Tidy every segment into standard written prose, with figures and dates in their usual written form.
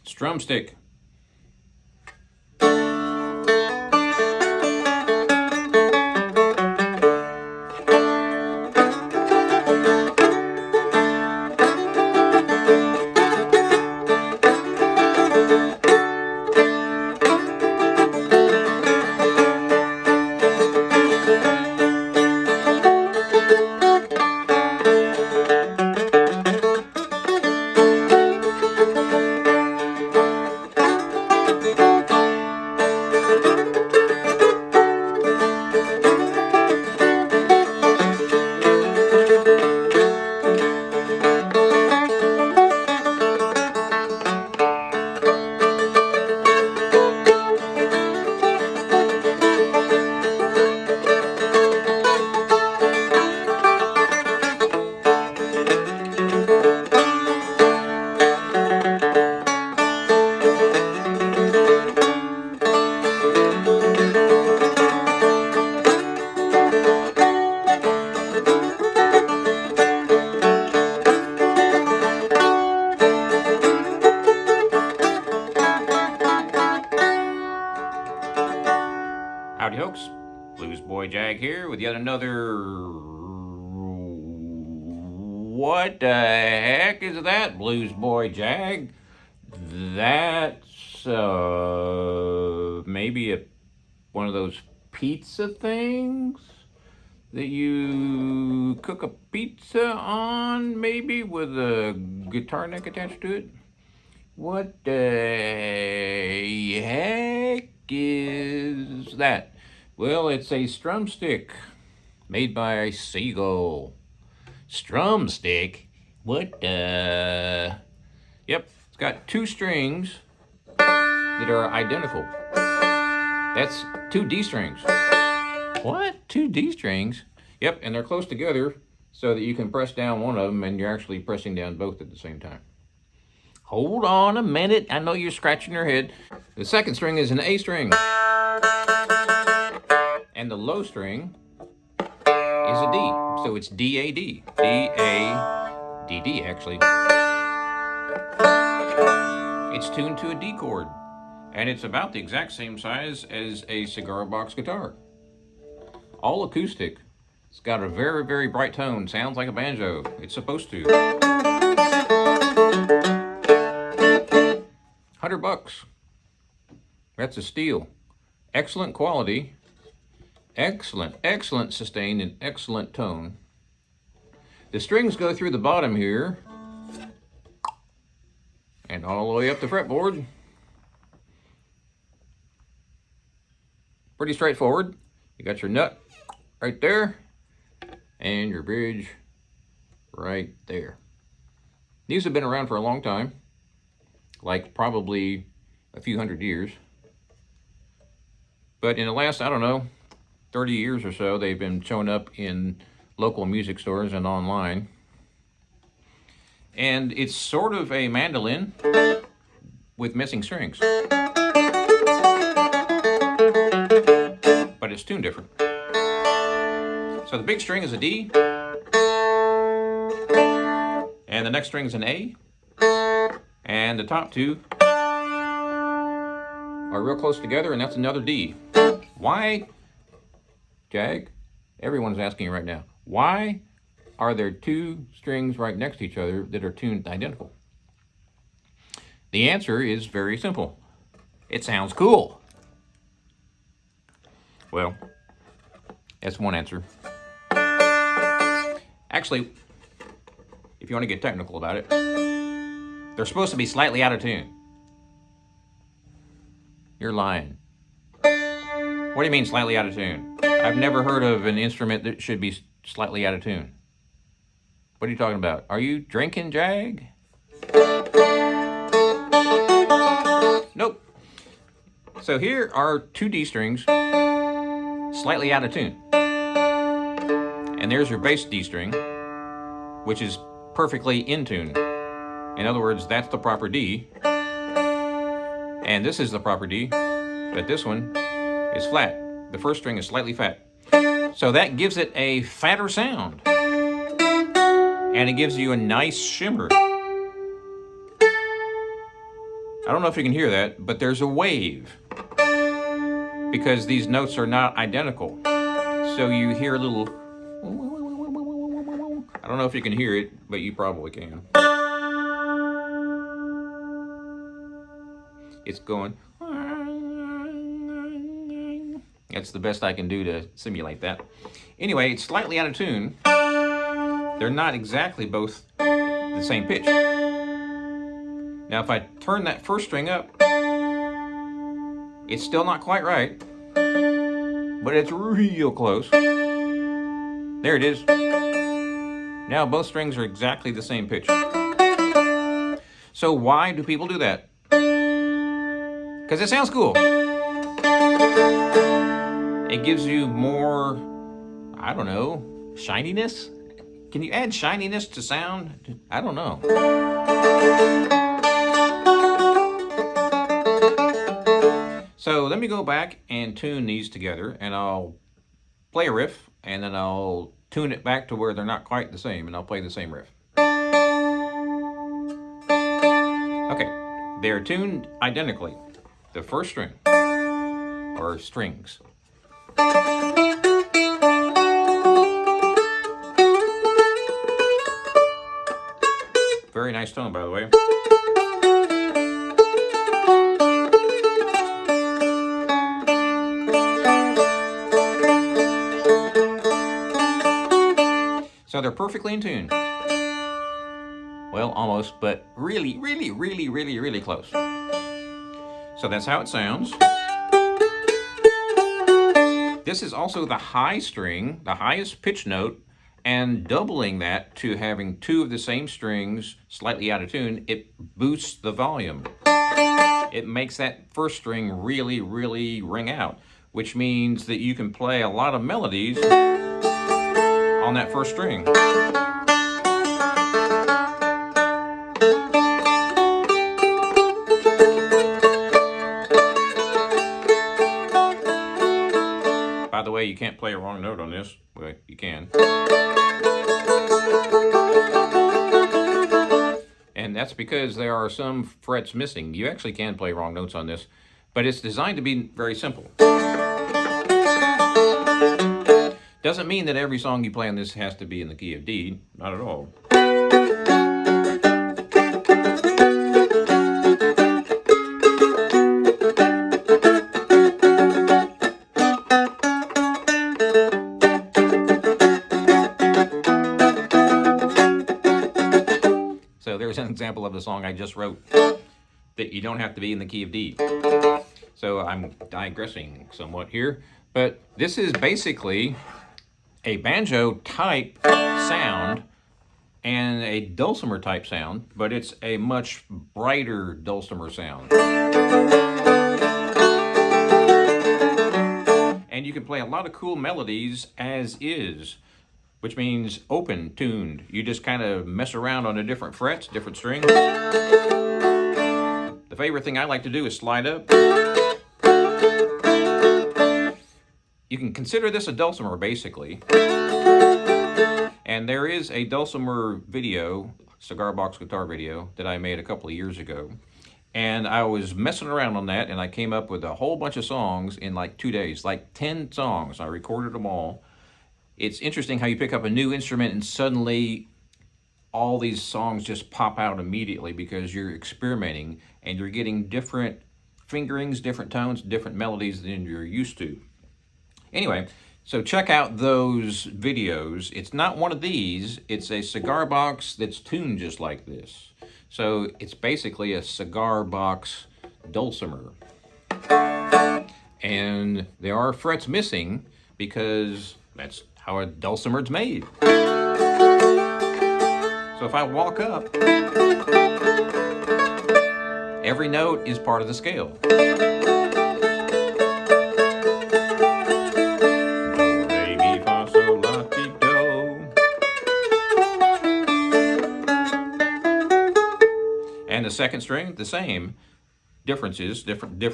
Strumstick. Howdy folks, Bluesboyjag here with yet another... What the heck is that, Bluesboyjag? That's maybe one of those pizza things that you cook a pizza on, maybe with a guitar neck attached to it? What the heck is that? Well, it's a Strumstick made by Seagull. Strumstick? What the... Yep, it's got two strings that are identical. That's two D strings. What? Two D strings? Yep, and they're close together so that you can press down one of them and you're actually pressing down both at the same time. Hold on a minute, I know you're scratching your head. The second string is an A string. And the low string is a D. So it's D-A-D. D-A-D-D, actually. It's tuned to a D chord. And it's about the exact same size as a cigar box guitar. All acoustic. It's got a very, very bright tone. Sounds like a banjo. It's supposed to. $100. That's a steal. Excellent quality. Excellent sustain and excellent tone. The strings go through the bottom here and all the way up the fretboard. Pretty straightforward. You got your nut right there and your bridge right there. These have been around for a long time, like probably a few hundred years. But in the last, I don't know, 30 years or so, they've been showing up in local music stores and online. And it's sort of a mandolin with missing strings. But it's tuned different. So the big string is a D. And the next string is an A. And the top two are real close together, and that's another D. Why, Jag? Everyone's asking you right now, why are there two strings right next to each other that are tuned identical? The answer is very simple. It sounds cool. Well, that's one answer. Actually, if you want to get technical about it, they're supposed to be slightly out of tune. You're lying. What do you mean slightly out of tune? I've never heard of an instrument that should be slightly out of tune. What are you talking about? Are you drinking, Jag? Nope. So here are two D strings, slightly out of tune. And there's your bass D string, which is perfectly in tune. In other words, that's the proper D. And this is the proper D, but this one is flat. The first string is slightly fat. So that gives it a fatter sound. And it gives you a nice shimmer. I don't know if you can hear that, but there's a wave because these notes are not identical. So you hear a little, I don't know if you can hear it, but you probably can. It's going, that's the best I can do to simulate that. Anyway, it's slightly out of tune. They're not exactly both the same pitch. Now if I turn that first string up, it's still not quite right, but it's real close. There it is. Now both strings are exactly the same pitch. So why do people do that? Because it sounds cool. It gives you more, I don't know, shininess? Can you add shininess to sound? I don't know. So let me go back and tune these together, and I'll play a riff, and then I'll tune it back to where they're not quite the same, and I'll play the same riff. Okay, they're tuned identically. The first string, or strings. Very nice tone, by the way. So they're perfectly in tune. Well, almost, but really, really, really, really, really close. So that's how it sounds. This is also the high string, the highest pitch note, and doubling that to having two of the same strings slightly out of tune, it boosts the volume. It makes that first string really, really ring out, which means that you can play a lot of melodies on that first string. By the way, you can't play a wrong note on this. Well, you can. And that's because there are some frets missing. You actually can play wrong notes on this, but it's designed to be very simple. Doesn't mean that every song you play on this has to be in the key of D. Not at all. So there's an example of the song I just wrote that you don't have to be in the key of D. So I'm digressing somewhat here, but this is basically a banjo type sound and a dulcimer type sound, but it's a much brighter dulcimer sound. And you can play a lot of cool melodies as is, which means open tuned. You just kind of mess around on the different frets, different strings. The favorite thing I like to do is slide up. You can consider this a dulcimer, basically. And there is a dulcimer video, cigar box guitar video, that I made a couple of years ago. And I was messing around on that, and I came up with a whole bunch of songs in like 2 days, like 10 songs. I recorded them all. It's interesting how you pick up a new instrument and suddenly all these songs just pop out immediately because you're experimenting and you're getting different fingerings, different tones, different melodies than you're used to. Anyway, so check out those videos. It's not one of these. It's a cigar box that's tuned just like this. So it's basically a cigar box dulcimer. And there are frets missing because that's how a dulcimer's made. So if I walk up, every note is part of the scale. And the second string, the same. Differences, different. And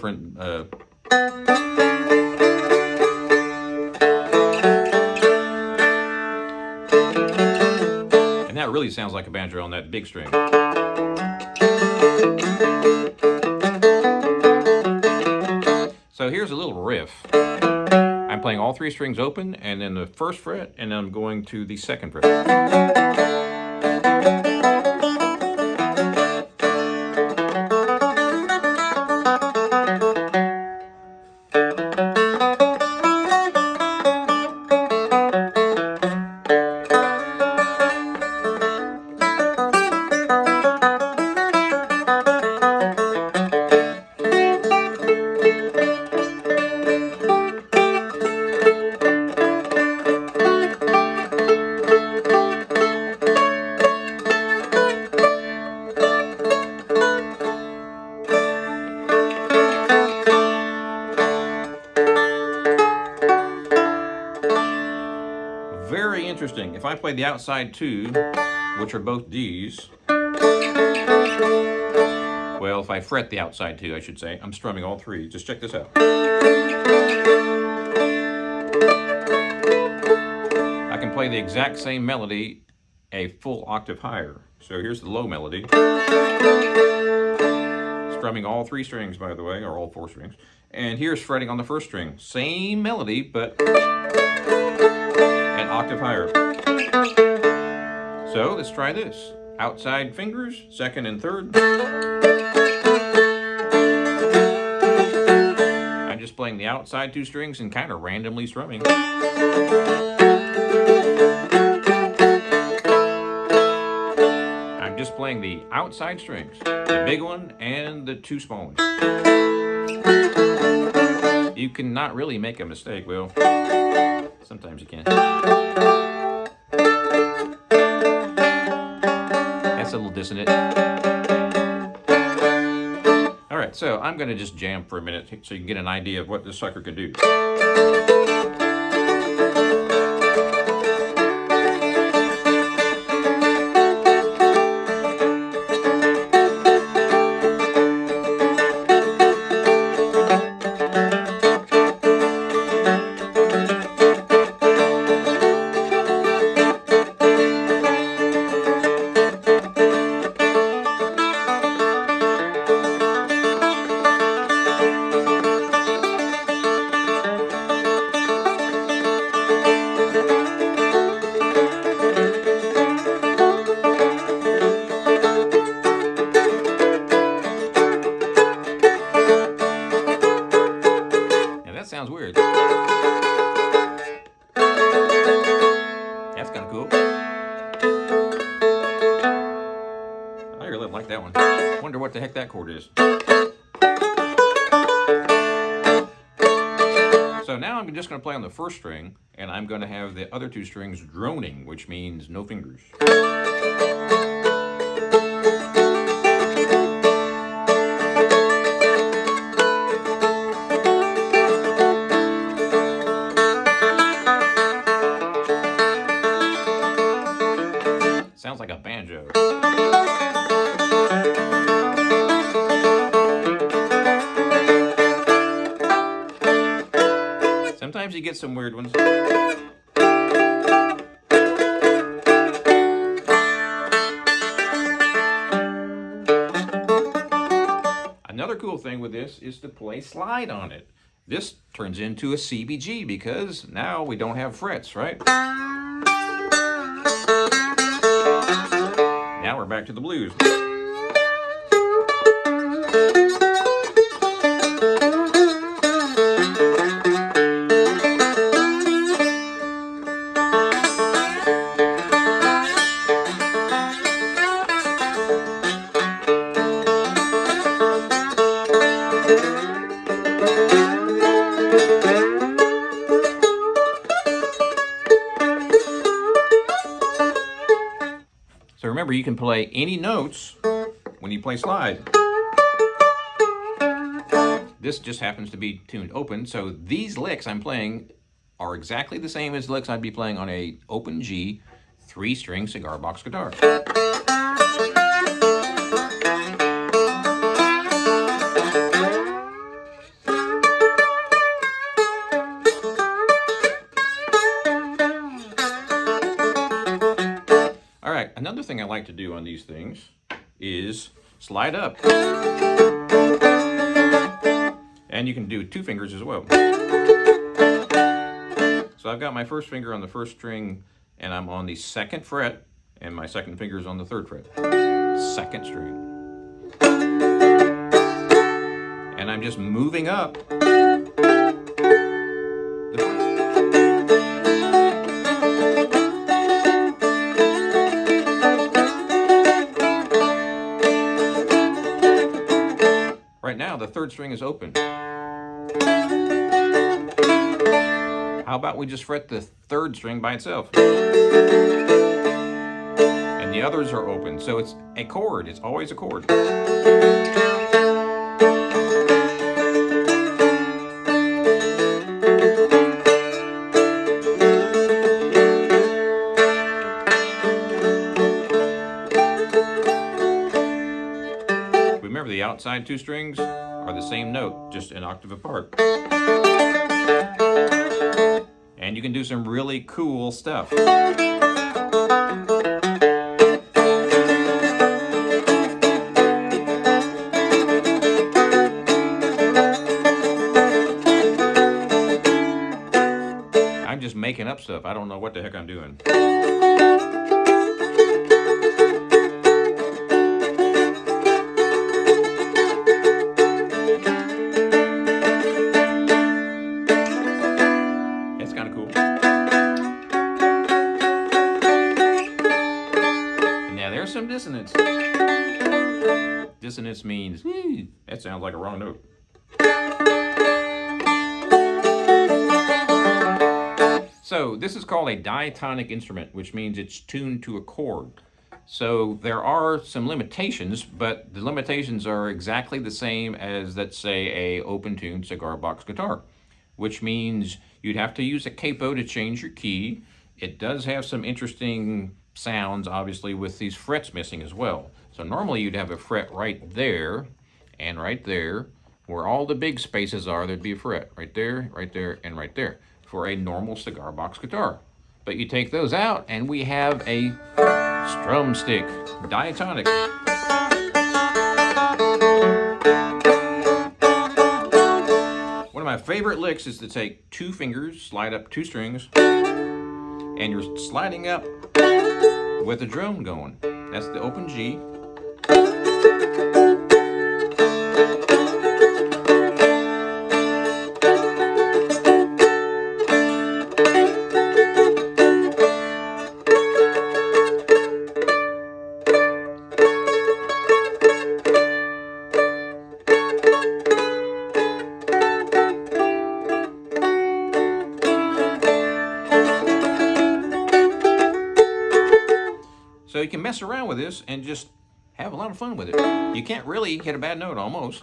that really sounds like a banjo on that big string. here's a little riff. I'm playing all 3 strings open, and then the 1st fret, and then I'm going to the 2nd fret. Very interesting. If I play the outside 2, which are both Ds, well, if I fret the outside 2, I should say, I'm strumming all 3. Just check this out. I can play the exact same melody a full octave higher. So here's the low melody. Strumming all 3 strings, by the way, or all 4 strings. And here's fretting on the 1st string. Same melody, but an octave higher. So let's try this. Outside fingers, 2nd and 3rd. I'm just playing the outside 2 strings and kind of randomly strumming. I'm just playing the outside strings, the big one and the 2 small ones. You cannot really make a mistake, Will. Sometimes you can. That's a little dissonant. All right, so I'm going to just jam for a minute so you can get an idea of what this sucker can do. Sounds weird. That's kind of cool. I really like that one. Wonder what the heck that chord is. So now I'm just going to play on the 1st string, and I'm going to have the other 2 strings droning, which means no fingers. Sounds like a banjo. Sometimes you get some weird ones. Another cool thing with this is to play slide on it. This turns into a CBG because now we don't have frets, right? Now we're back to the blues. So remember, you can play any notes when you play slide. This just happens to be tuned open, so these licks I'm playing are exactly the same as licks I'd be playing on a open G 3-string cigar box guitar. All right, another thing I like to do on these things is slide up. And you can do 2 fingers as well. So I've got my first finger on the first string, and I'm on the 2nd fret, and my second finger is on the 3rd fret. 2nd string. And I'm just moving up. Right now, the 3rd string is open. How about we just fret the 3rd string by itself? And the others are open, so it's a chord. It's always a chord. Remember, the outside 2 strings are the same note, just an octave apart. And you can do some really cool stuff. I'm just making up stuff. I don't know what the heck I'm doing. It's kind of cool. And now there's some dissonance. Dissonance means, that sounds like a wrong note. So this is called a diatonic instrument, which means it's tuned to a chord. So there are some limitations, but the limitations are exactly the same as, let's say, a open-tuned cigar box guitar, which means you'd have to use a capo to change your key. It does have some interesting sounds, obviously, with these frets missing as well. So normally you'd have a fret right there and right there. Where all the big spaces are, there'd be a fret right there, and right there for a normal cigar box guitar. But you take those out and we have a Strumstick diatonic. One of my favorite licks is to take 2 fingers, slide up 2 strings, and you're sliding up with the drone going. That's the open G. So you can mess around with this and just have a lot of fun with it. You can't really hit a bad note, almost.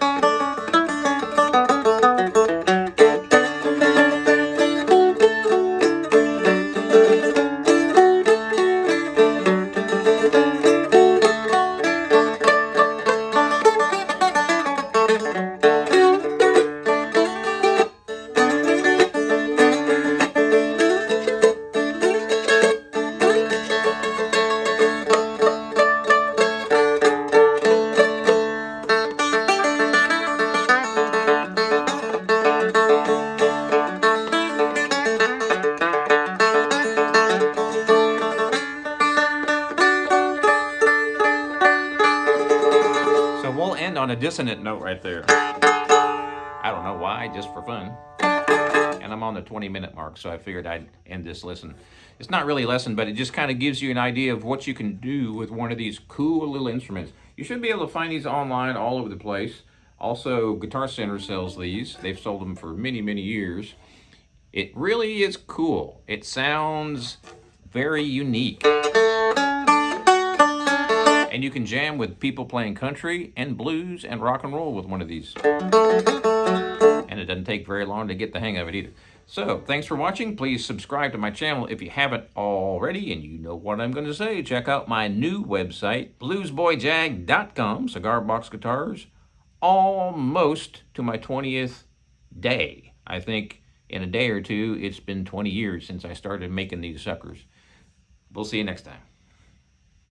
We'll end on a dissonant note right there. I don't know why, just for fun. And I'm on the 20-minute mark, so I figured I'd end this lesson. It's not really a lesson, but it just kind of gives you an idea of what you can do with one of these cool little instruments. You should be able to find these online all over the place. Also, Guitar Center sells these. They've sold them for many, many years. It really is cool. It sounds very unique. And you can jam with people playing country and blues and rock and roll with one of these. And it doesn't take very long to get the hang of it either. So, thanks for watching. Please subscribe to my channel if you haven't already. And you know what I'm going to say. Check out my new website, bluesboyjag.com, cigar box guitars. Almost to my 20th day. I think in a day or two, it's been 20 years since I started making these suckers. We'll see you next time.